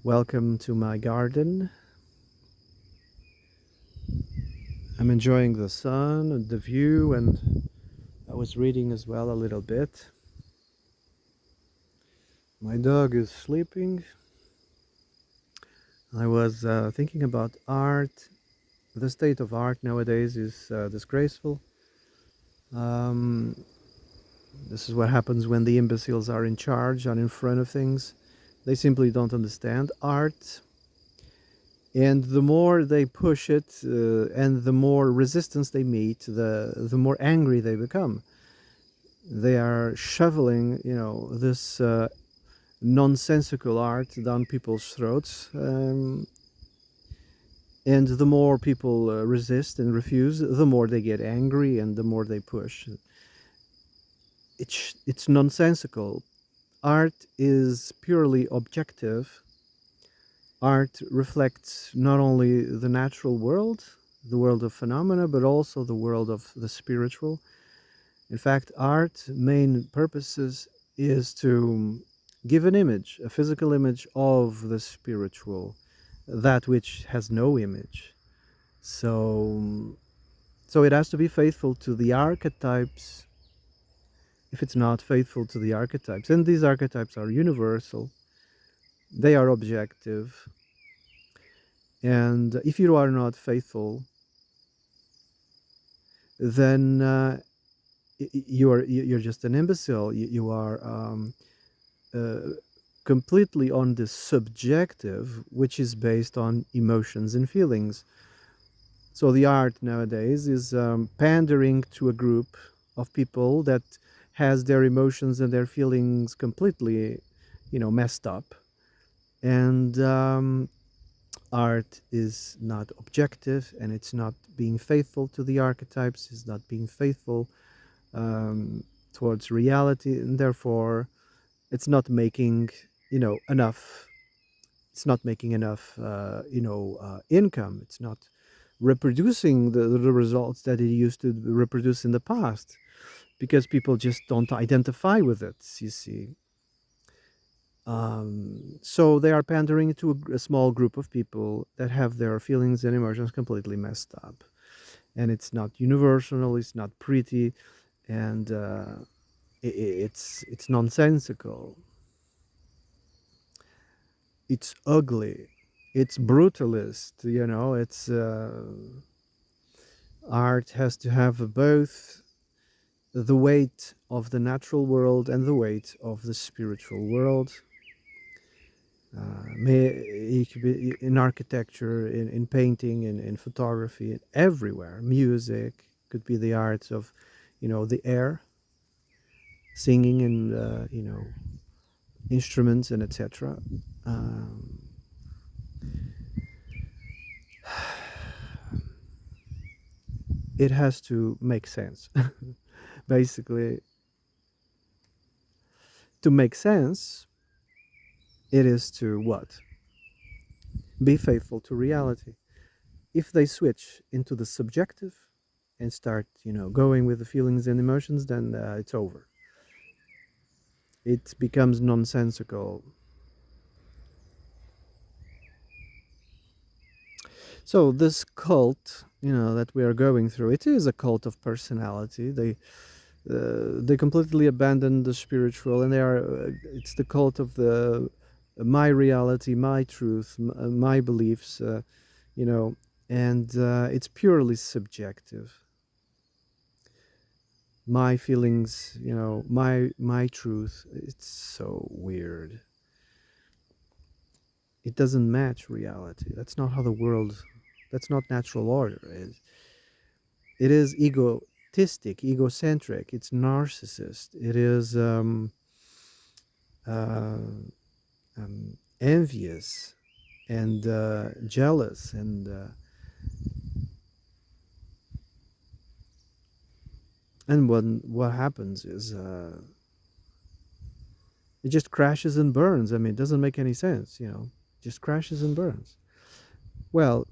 Welcome to my garden. I'm enjoying the sun and the view, and I was reading as well a little bit. My dog is sleeping. I was thinking about art. The state of art nowadays is disgraceful. Um, this is what happens when the imbeciles are in charge and in front of things. They simply don't understand art. And the more they push it and the more resistance they meet, the more angry they become. They are shoveling, this nonsensical art down people's throats. And the more people resist and refuse, the more they get angry and the more they push. It's nonsensical. Art is purely objective. Art reflects not only the natural world, the world of phenomena, but also the world of the spiritual. In fact, art main purposes is to give an image, a physical image of the spiritual, that which has no image. So so it has to be faithful to the archetypes. If it's not faithful to the archetypes, and these archetypes are universal, they are objective, and if you are not faithful, then you're just an imbecile. You are uh, completely on the subjective, which is based on emotions and feelings. So the art nowadays is pandering to a group of people that has their emotions and their feelings completely, messed up. And art is not objective, and it's not being faithful to the archetypes. It's not being faithful um, towards reality, and therefore it's not making enough. It's not making enough income. It's not reproducing the results that it used to reproduce in the past, because people just don't identify with it, you see. So they are pandering to a small group of people that have their feelings and emotions completely messed up, and it's not universal, it's not pretty, and it's nonsensical, it's ugly, it's brutalist. It's art has to have both the weight of the natural world and the weight of the spiritual world. It could be in architecture, in painting, in photography, everywhere. Music could be the arts of, the air, singing, and instruments, and etc. Um, it has to make sense. Basically, to make sense, it is to what? Be faithful to reality. If they switch into the subjective and start, going with the feelings and emotions, then it's over. It becomes nonsensical. So this cult, that we are going through, it is a cult of personality. They completely abandon the spiritual, and they are. It's the cult of the my reality, my truth, my beliefs. You know, and it's purely subjective. My feelings, my truth. It's so weird. It doesn't match reality. That's not how the world. That's not natural order. It is egotistic, egocentric. It's narcissist. It is uh, envious and jealous, and what happens is it just crashes and burns. I mean, it doesn't make any sense. Just crashes and burns. Well,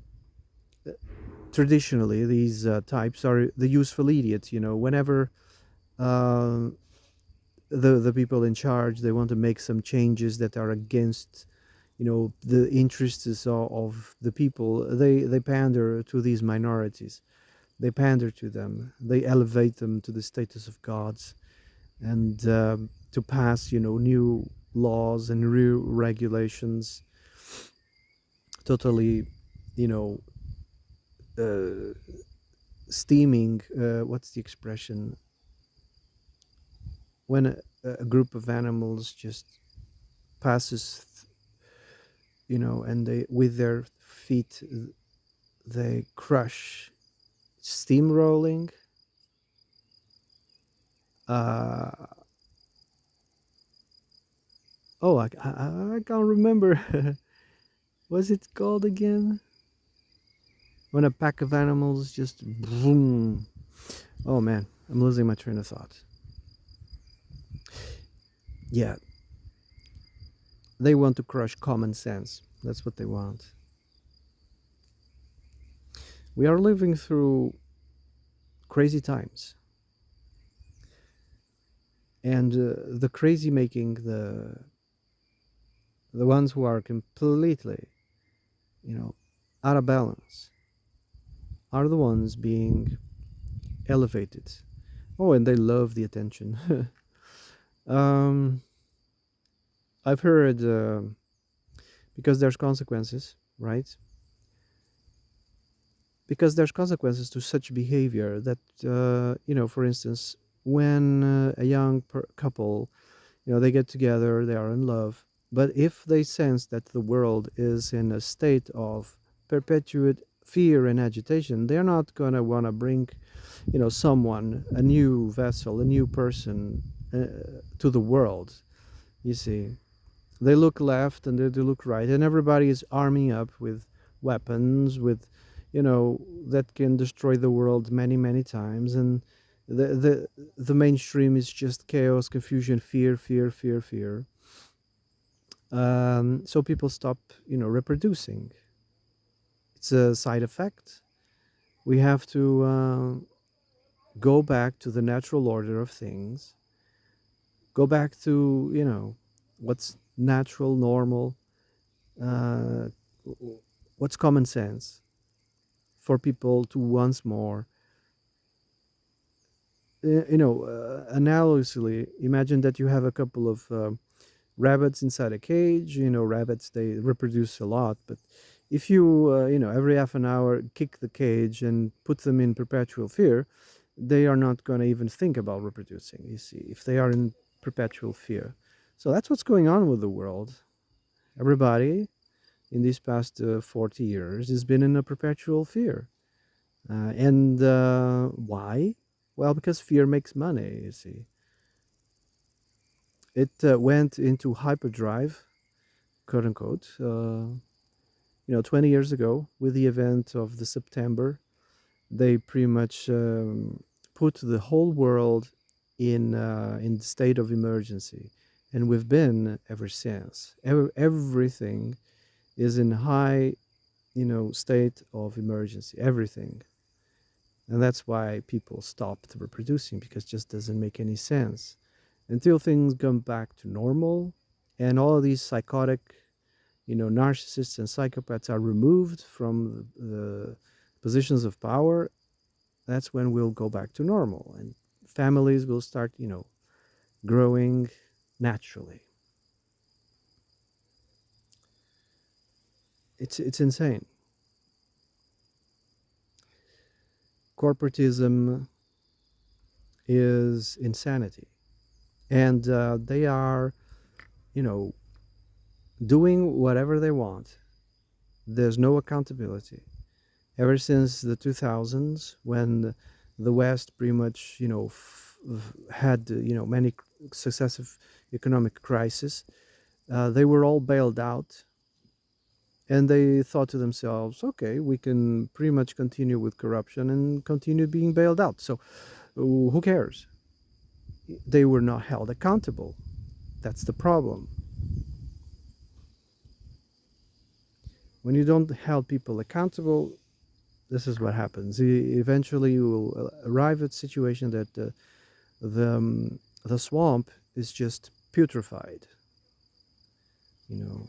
traditionally, these types are the useful idiots. Whenever uh, the people in charge, they want to make some changes that are against the interests of the people. They pander to these minorities. They pander to them. They elevate them to the status of gods, and to pass new laws and new regulations, totally, you know uh, steaming. What's the expression? When a group of animals just passes, and they, with their feet, they crush, steamrolling. uh oh, I can't remember. What's it called again? When a pack of animals just boom. Oh man, I'm losing my train of thought. Yeah, they want to crush common sense. That's what they want. We are living through crazy times, and the crazy making, the ones who are completely, you know out of balance, are the ones being elevated. Oh, and they love the attention. um I've heard, because there's consequences, right? Because there's consequences to such behavior, that for instance, when a young couple, they get together, they are in love, but if they sense that the world is in a state of perpetuate fear and agitation, they're not going to want to bring, someone, a new vessel, a new person, to the world. You see, they look left and they look right, and everybody is arming up with weapons, with, that can destroy the world many, many times. And the mainstream is just chaos, confusion, fear, fear, fear, fear. So people stop, reproducing. It's a side effect. We have to go back to the natural order of things. Go back to, what's natural, normal, uh, what's common sense, for people to once more, analogously, imagine that you have a couple of rabbits inside a cage. Rabbits, they reproduce a lot, but if you, every half an hour kick the cage and put them in perpetual fear, they are not going to even think about reproducing, you see, if they are in perpetual fear. So that's what's going on with the world. Everybody in these past 40 years has been in a perpetual fear. And why? Well, because fear makes money, you see. It went into hyperdrive, quote unquote, 20 years ago with the event of the September. They pretty much put the whole world in the state of emergency. And we've been ever since. Everything is in high, state of emergency. Everything. And that's why people stopped reproducing, because it just doesn't make any sense until things come back to normal, and all of these psychotic, narcissists and psychopaths are removed from the positions of power. That's when we'll go back to normal, and families will start, growing naturally. It's insane. Corporatism is insanity, and they are, you know, doing whatever they want. There's no accountability. Ever since the 2000s, when the West pretty much, had, many successive economic crises, they were all bailed out, and they thought to themselves, okay, we can pretty much continue with corruption and continue being bailed out. So who cares? They were not held accountable. That's the problem. When you don't hold people accountable, this is what happens. Eventually, you will arrive at a situation that the swamp is just putrefied. You know,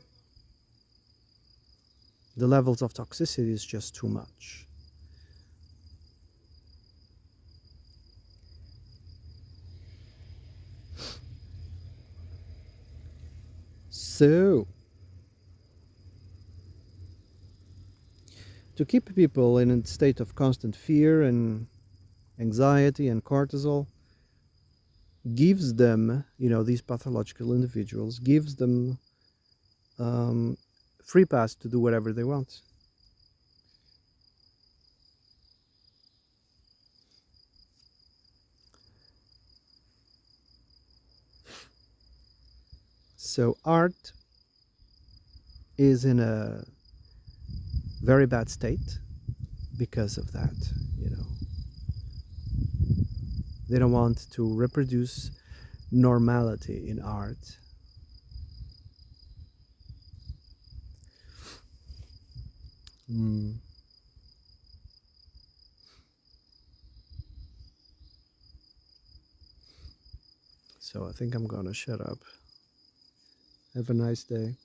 the levels of toxicity is just too much. So, to keep people in a state of constant fear and anxiety and cortisol, gives them, these pathological individuals, gives them um, free pass to do whatever they want. So art is in a very bad state because of that. They don't want to reproduce normality in art. Mm. So I think I'm gonna shut up. Have a nice day.